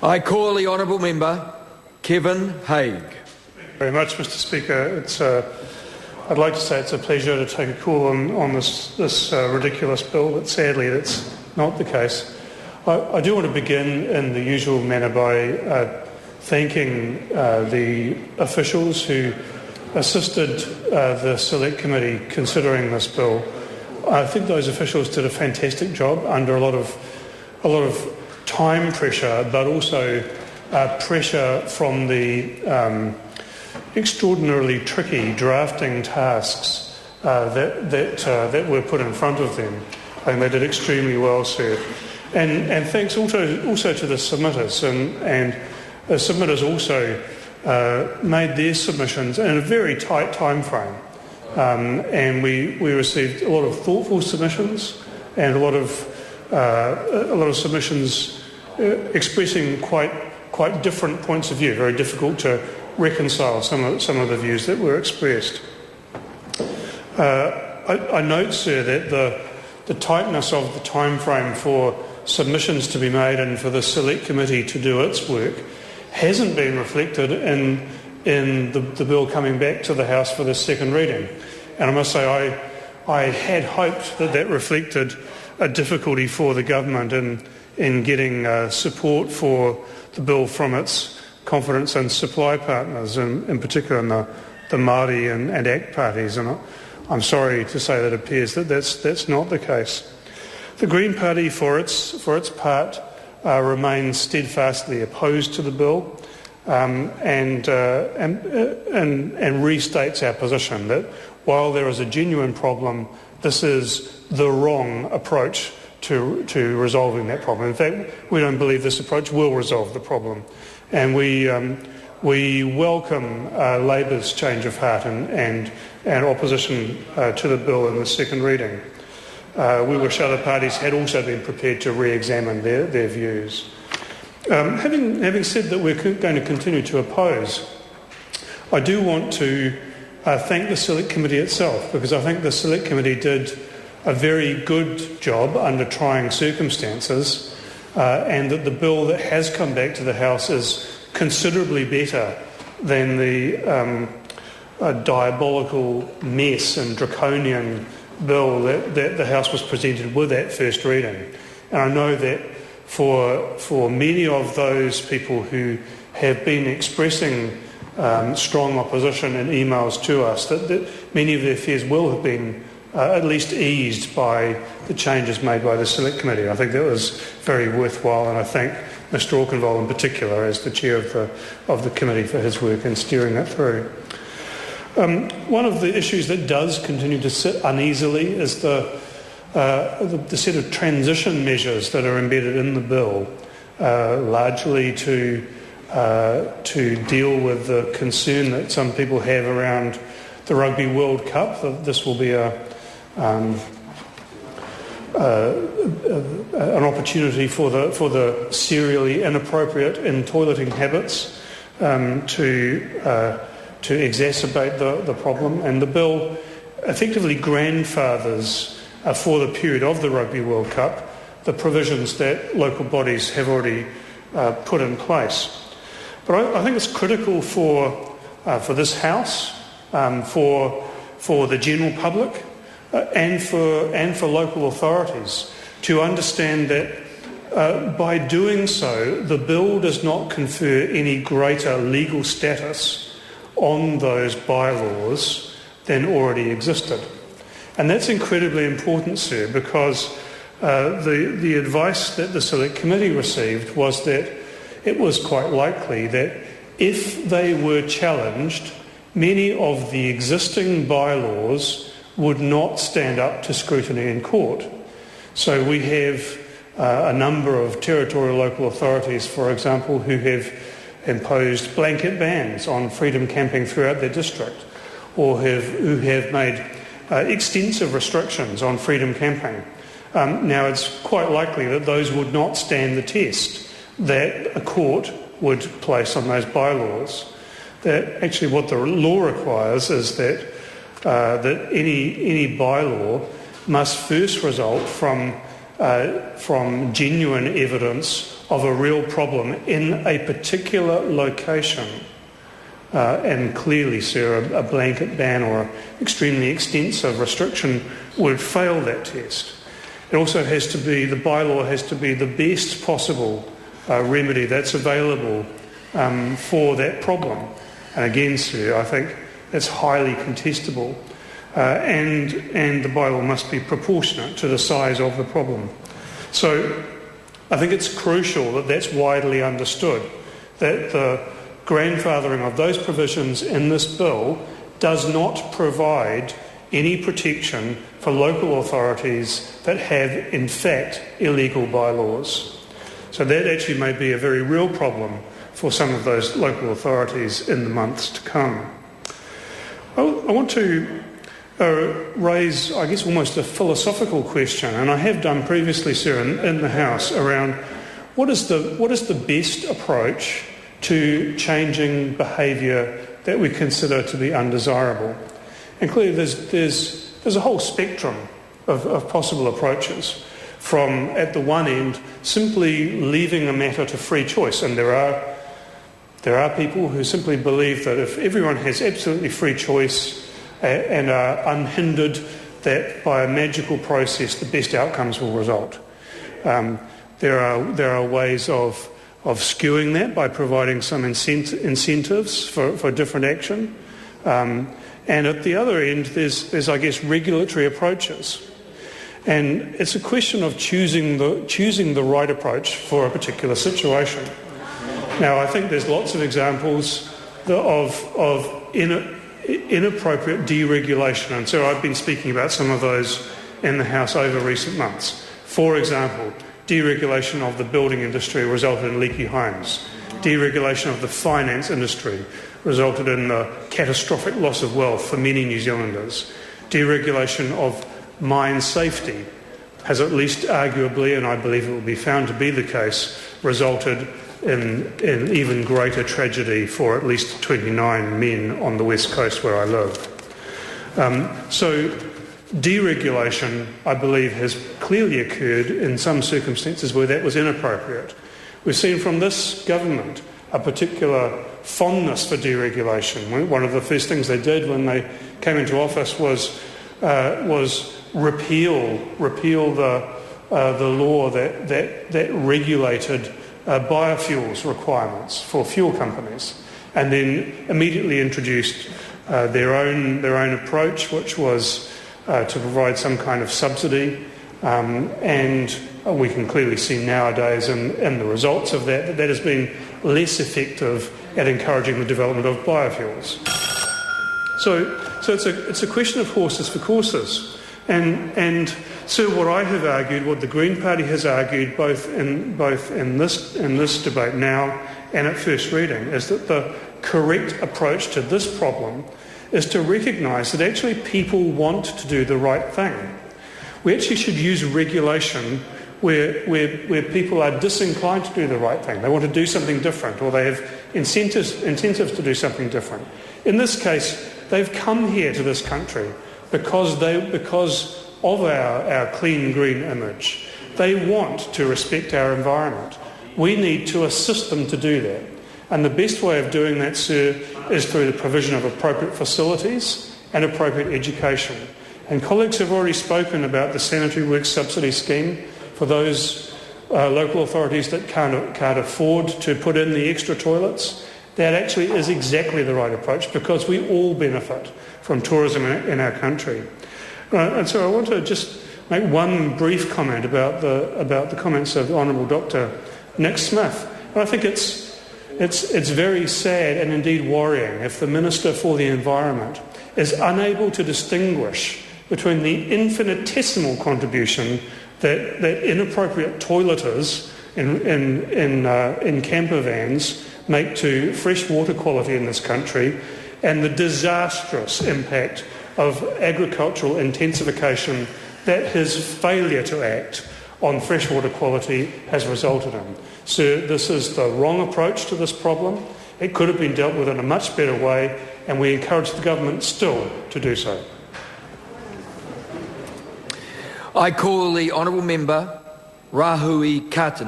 I call the honourable member Kevin Haig. Very much, Mr. Speaker. I'd like to say it's a pleasure to take a call on this ridiculous bill, but sadly that's not the case. I do want to begin in the usual manner by thanking the officials who assisted the Select Committee considering this bill. I think those officials did a fantastic job under a lot of time pressure, but also pressure from the extraordinarily tricky drafting tasks that were put in front of them. I think they did extremely well, sir. And thanks also to the submitters, and the submitters also made their submissions in a very tight time frame. And we received a lot of thoughtful submissions and a lot of submissions expressing quite different points of view. Very difficult to reconcile some of the views that were expressed. I note, sir, that the tightness of the time frame for submissions to be made and for the Select Committee to do its work hasn't been reflected in the bill coming back to the House for the second reading. And I must say I had hoped that reflected a difficulty for the government in getting support for the bill from its confidence and supply partners, in particular in the Māori and ACT parties. And I'm sorry to say that it appears that that's not the case. The Green Party, for its part, remains steadfastly opposed to the bill and restates our position that while there is a genuine problem, this is the wrong approach to resolving that problem. In fact, we don't believe this approach will resolve the problem, and we welcome Labour's change of heart and opposition to the bill in the second reading. We wish other parties had also been prepared to re-examine their views. Having said that we're going to continue to oppose, I do want to thank the Select Committee itself, because I think the Select Committee did a very good job under trying circumstances, and that the bill that has come back to the House is considerably better than the diabolical mess and draconian bill that the House was presented with at first reading. And I know that for many of those people who have been expressing strong opposition in emails to us, that many of their fears will have been at least eased by the changes made by the Select Committee. I think that was very worthwhile, and I thank Mr Aukenvold in particular as the chair of the committee for his work in steering that through. One of the issues that does continue to sit uneasily is the set of transition measures that are embedded in the bill, largely to deal with the concern that some people have around the Rugby World Cup. That this will be an opportunity for the serially inappropriate in toileting habits to exacerbate the problem, and the bill effectively grandfathers for the period of the Rugby World Cup the provisions that local bodies have already put in place. But I think it's critical for this House, for the general public, and for local authorities to understand that by doing so, the bill does not confer any greater legal status on those bylaws than already existed. And that's incredibly important, sir, because the advice that the Select Committee received was that it was quite likely that if they were challenged, many of the existing bylaws would not stand up to scrutiny in court. So we have a number of territorial local authorities, for example, who have imposed blanket bans on freedom camping throughout their district, or who have made extensive restrictions on freedom camping. Now, it's quite likely that those would not stand the test that a court would place on those bylaws. That actually what the law requires is that any bylaw must first result from genuine evidence of a real problem in a particular location. And clearly, sir, a blanket ban or an extremely extensive restriction would fail that test. It also has to be, the bylaw has to be the best possible remedy that's available for that problem. And again, sir, I think that's highly contestable. And the bylaw must be proportionate to the size of the problem. So I think it's crucial that that's widely understood, that the grandfathering of those provisions in this bill does not provide any protection for local authorities that have, in fact, illegal bylaws. So that actually may be a very real problem for some of those local authorities in the months to come. I want to raise, I guess, almost a philosophical question, and I have done previously, sir, in the House, around what is the best approach to changing behaviour that we consider to be undesirable. And clearly there's a whole spectrum of possible approaches, from, at the one end, simply leaving a matter to free choice. And there are people who simply believe that if everyone has absolutely free choice and are unhindered, that by a magical process the best outcomes will result. There are ways of skewing that by providing some incentives for different action. And at the other end, there's I guess, regulatory approaches. And it's a question of choosing the right approach for a particular situation. Now, I think there's lots of examples of inappropriate deregulation, and so I've been speaking about some of those in the House over recent months. For example, deregulation of the building industry resulted in leaky homes. Deregulation of the finance industry resulted in the catastrophic loss of wealth for many New Zealanders. Deregulation of mine safety has, at least arguably, and I believe it will be found to be the case, resulted in even greater tragedy for at least 29 men on the west coast where I live. So deregulation, I believe, has clearly occurred in some circumstances where that was inappropriate. We've seen from this government a particular fondness for deregulation. One of the first things they did when they came into office was repeal the law that regulated biofuels requirements for fuel companies, and then immediately introduced their own approach, which was to provide some kind of subsidy, and we can clearly see nowadays in the results of that has been less effective at encouraging the development of biofuels. So it's a question of horses for courses, and so what I have argued, what the Green Party has argued, both in this debate now and at first reading, is that the correct approach to this problem is to recognise that actually people want to do the right thing. We actually should use regulation where people are disinclined to do the right thing. They want to do something different, or they have incentives to do something different. In this case, they've come here to this country because of our clean green image. They want to respect our environment. We need to assist them to do that. And the best way of doing that, sir, is through the provision of appropriate facilities and appropriate education. And colleagues have already spoken about the sanitary works subsidy scheme for those local authorities that can't afford to put in the extra toilets. That actually is exactly the right approach, because we all benefit from tourism in our country. And so I want to just make one brief comment about the comments of the Honourable Dr. Nick Smith. And I think it's very sad and indeed worrying if the Minister for the Environment is unable to distinguish between the infinitesimal contribution that inappropriate toileters in camper vans make to fresh water quality in this country, and the disastrous impact of agricultural intensification that his failure to act on freshwater quality has resulted in. So this is the wrong approach to this problem. It could have been dealt with in a much better way, and we encourage the government still to do so. I call the Honourable Member Rahui Carton.